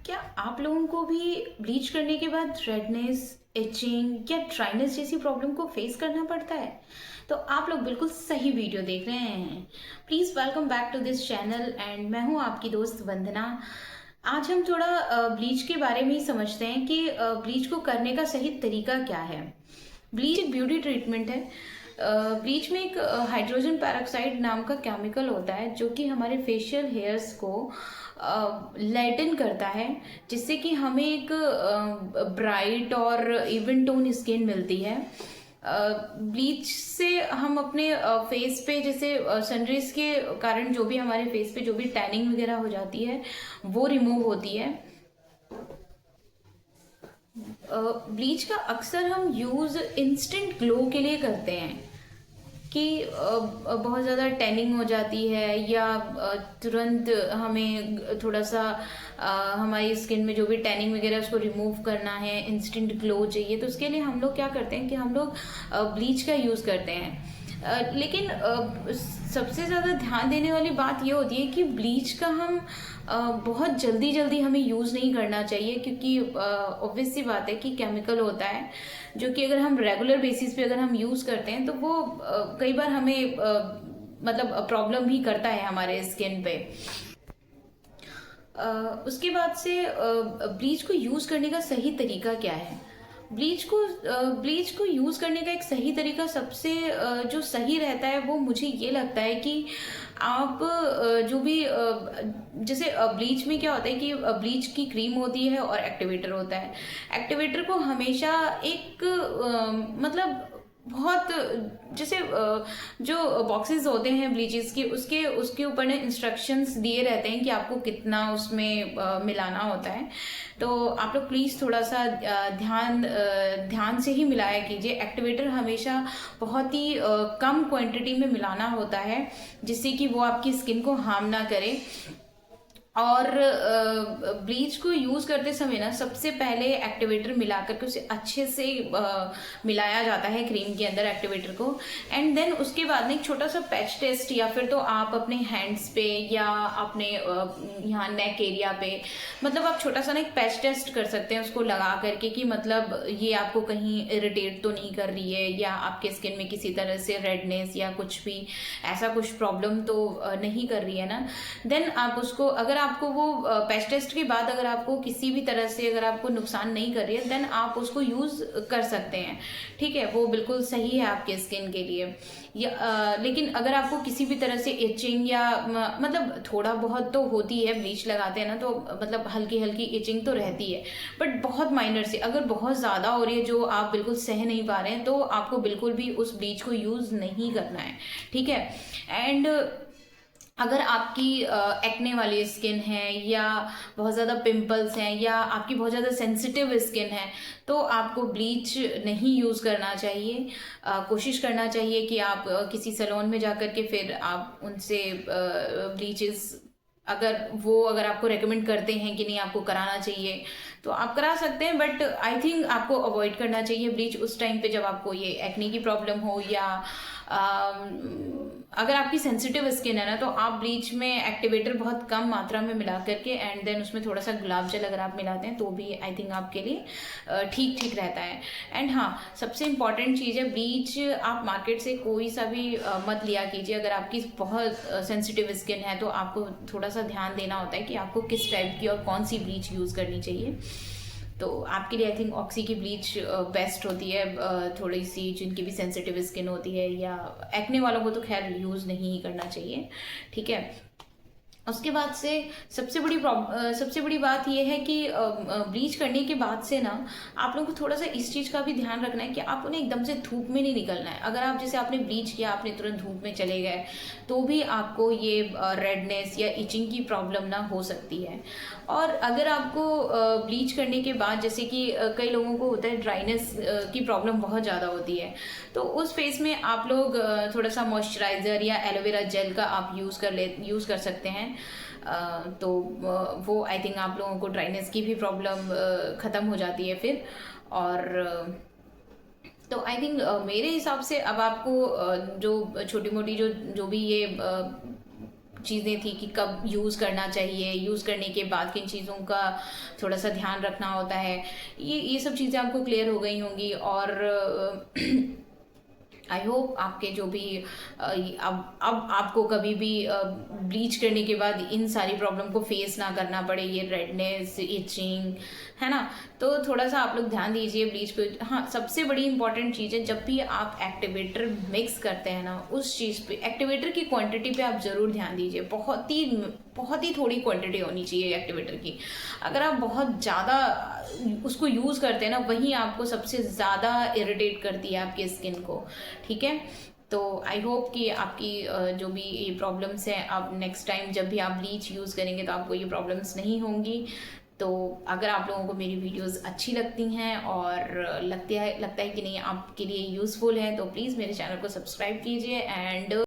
क्या आप लोगों को भी ब्लीच करने के बाद रेडनेस, इचिंग या ड्राइनेस जैसी प्रॉब्लम को फेस करना पड़ता है? तो आप लोग बिल्कुल सही वीडियो देख रहे हैं। Please welcome back to this channel and मैं हूं आपकी दोस्त वंदना। आज हम थोड़ा ब्लीच के बारे में ही समझते हैं कि ब्लीच को करने का सही तरीका क्या है। ब्लीच एक ब्यूटी ट्रीटमेंट है। ब्लीच में एक हाइड्रोजन पेरोक्साइड नाम का केमिकल होता है जो कि हमारे फेशियल हेयर्स को लाइटन करता है, जिससे कि हमें एक ब्राइट और इवन टोन स्किन मिलती है। ब्लीच से हम अपने फेस पे जैसे सनरेज के कारण जो भी हमारे फेस पे जो भी टैनिंग वगैरह हो जाती है वो रिमूव होती है। ब्लीच का अक्सर हम यूज़ इंस्टेंट ग्लो के लिए करते हैं कि बहुत ज़्यादा टैनिंग हो जाती है या तुरंत हमें थोड़ा सा हमारी स्किन में जो भी टैनिंग वगैरह है उसको रिमूव करना है, इंस्टेंट ग्लो चाहिए, तो उसके लिए हम लोग क्या करते हैं कि हम लोग ब्लीच का यूज़ करते हैं। लेकिन सबसे ज़्यादा ध्यान देने वाली बात ये होती है कि ब्लीच का हम बहुत जल्दी जल्दी हमें यूज़ नहीं करना चाहिए, क्योंकि ऑब्वियस सी बात है कि केमिकल होता है जो कि अगर हम रेगुलर बेसिस पे अगर हम यूज़ करते हैं तो वो कई बार हमें मतलब प्रॉब्लम भी करता है हमारे स्किन पे। उसके बाद से ब्लीच को यूज़ करने का सही तरीका क्या है? ब्लीच को यूज़ करने का एक सही तरीका सबसे जो सही रहता है वो मुझे ये लगता है कि आप जो भी जैसे ब्लीच में क्या होता है कि ब्लीच की क्रीम होती है और एक्टिवेटर होता है। एक्टिवेटर को हमेशा एक मतलब बहुत जैसे जो बॉक्सेस होते हैं ब्लीचेस के उसके उसके ऊपर ना इंस्ट्रक्शंस दिए रहते हैं कि आपको कितना उसमें मिलाना होता है। तो आप लोग प्लीज़ थोड़ा सा ध्यान से ही मिलाया कीजिए। एक्टिवेटर हमेशा बहुत ही कम क्वांटिटी में मिलाना होता है, जिससे कि वो आपकी स्किन को हार्म ना करे। और ब्लीच को यूज़ करते समय ना सबसे पहले एक्टिवेटर मिला करके उसे अच्छे से मिलाया जाता है क्रीम के अंदर एक्टिवेटर को। एंड देन उसके बाद में एक छोटा सा पैच टेस्ट, या फिर तो आप अपने हैंड्स पे या अपने यहाँ नेक एरिया पे मतलब आप छोटा सा ना एक पैच टेस्ट कर सकते हैं उसको लगा करके कि मतलब ये आपको कहीं इरिटेट तो नहीं कर रही है या आपके स्किन में किसी तरह से रेडनेस या कुछ भी ऐसा कुछ प्रॉब्लम तो नहीं कर रही है ना। देन आप उसको अगर आपको वो पैच टेस्ट के बाद अगर आपको किसी भी तरह से अगर आपको नुकसान नहीं कर रही है देन आप उसको यूज़ कर सकते हैं। ठीक है, वो बिल्कुल सही है आपके स्किन के लिए। या लेकिन अगर आपको किसी भी तरह से इचिंग या मतलब थोड़ा बहुत तो होती है, ब्लीच लगाते हैं ना तो मतलब हल्की हल्की इचिंग तो रहती है, बट बहुत माइनर से। अगर बहुत ज़्यादा हो रही है जो आप बिल्कुल सह नहीं पा रहे हैं तो आपको बिल्कुल भी उस ब्लीच को यूज़ नहीं करना है। ठीक है। एंड अगर आपकी एक्ने वाली स्किन है या बहुत ज़्यादा पिंपल्स हैं या आपकी बहुत ज़्यादा सेंसिटिव स्किन है तो आपको ब्लीच नहीं यूज़ करना चाहिए। कोशिश करना चाहिए कि आप किसी सैलून में जा कर के फिर आप उनसे ब्लीचेस अगर आपको रेकमेंड करते हैं कि नहीं आपको कराना चाहिए तो आप करा सकते हैं, बट आई थिंक आपको अवॉइड करना चाहिए ब्लीच उस टाइम पे जब आपको ये एक्ने की प्रॉब्लम हो या अगर आपकी सेंसिटिव स्किन है ना तो आप ब्लीच में एक्टिवेटर बहुत कम मात्रा में मिला करके एंड देन उसमें थोड़ा सा गुलाब जल अगर आप मिलाते हैं तो भी आई थिंक आपके लिए ठीक ठीक रहता है। एंड हाँ, सबसे इम्पॉर्टेंट चीज़ है ब्लीच आप मार्केट से कोई सा भी मत लिया कीजिए। अगर आपकी बहुत सेंसिटिव स्किन है तो आपको थोड़ा सा ध्यान देना होता है कि आपको किस टाइप की और कौन सी ब्लीच यूज़ करनी चाहिए। तो आपके लिए आई थिंक ऑक्सी की ब्लीच बेस्ट होती है, थोड़ी सी जिनकी भी सेंसिटिव स्किन होती है या एक्ने वालों को तो खैर यूज़ नहीं करना चाहिए। ठीक है। उसके बाद से सबसे बड़ी बात यह है कि ब्लीच करने के बाद से ना आप लोगों को थोड़ा सा इस चीज़ का भी ध्यान रखना है कि आपको ना एकदम से धूप में नहीं निकलना है। अगर आप जैसे आपने ब्लीच किया आपने तुरंत धूप में चले गए तो भी आपको ये रेडनेस या इचिंग की प्रॉब्लम ना हो सकती है। और अगर आपको ब्लीच करने के बाद जैसे कि कई लोगों को होता है ड्राइनेस की प्रॉब्लम बहुत ज़्यादा होती है, तो उस फेस में आप लोग थोड़ा सा मॉइस्चराइज़र या एलोवेरा जेल का आप यूज़ कर सकते हैं। तो वो आई थिंक आप लोगों को ड्राइनेस की भी प्रॉब्लम ख़त्म हो जाती है फिर। और तो आई थिंक मेरे हिसाब से अब आपको जो छोटी मोटी जो जो भी ये चीज़ें थी कि कब यूज़ करना चाहिए, यूज़ करने के बाद किन चीज़ों का थोड़ा सा ध्यान रखना होता है, ये सब चीज़ें आपको क्लियर हो गई होंगी। और आई होप आपके जो भी अब आपको कभी भी ब्लीच करने के बाद इन सारी प्रॉब्लम को फेस ना करना पड़े, ये रेडनेस, इचिंग, है ना। तो थोड़ा सा आप लोग ध्यान दीजिए ब्लीच पे। हाँ, सबसे बड़ी इंपॉर्टेंट चीज़ है, जब भी आप एक्टिवेटर मिक्स करते हैं ना, उस चीज़ पे, एक्टिवेटर की क्वांटिटी पे आप ज़रूर ध्यान दीजिए। बहुत ही थोड़ी क्वांटिटी होनी चाहिए एक्टिवेटर की। अगर आप बहुत ज़्यादा उसको यूज़ करते हैं ना, वहीं आपको सबसे ज़्यादा इरिटेट करती है आपकी स्किन को, ठीक है। तो आई होप कि आपकी जो भी ये प्रॉब्लम्स हैं, आप नेक्स्ट टाइम जब भी आप ब्लीच यूज़ करेंगे तो आपको ये प्रॉब्लम्स नहीं होंगी। तो अगर आप लोगों को मेरी वीडियोस अच्छी लगती हैं और लगता है कि नहीं आपके लिए यूज़फुल है, तो प्लीज़ मेरे चैनल को सब्सक्राइब कीजिए एंड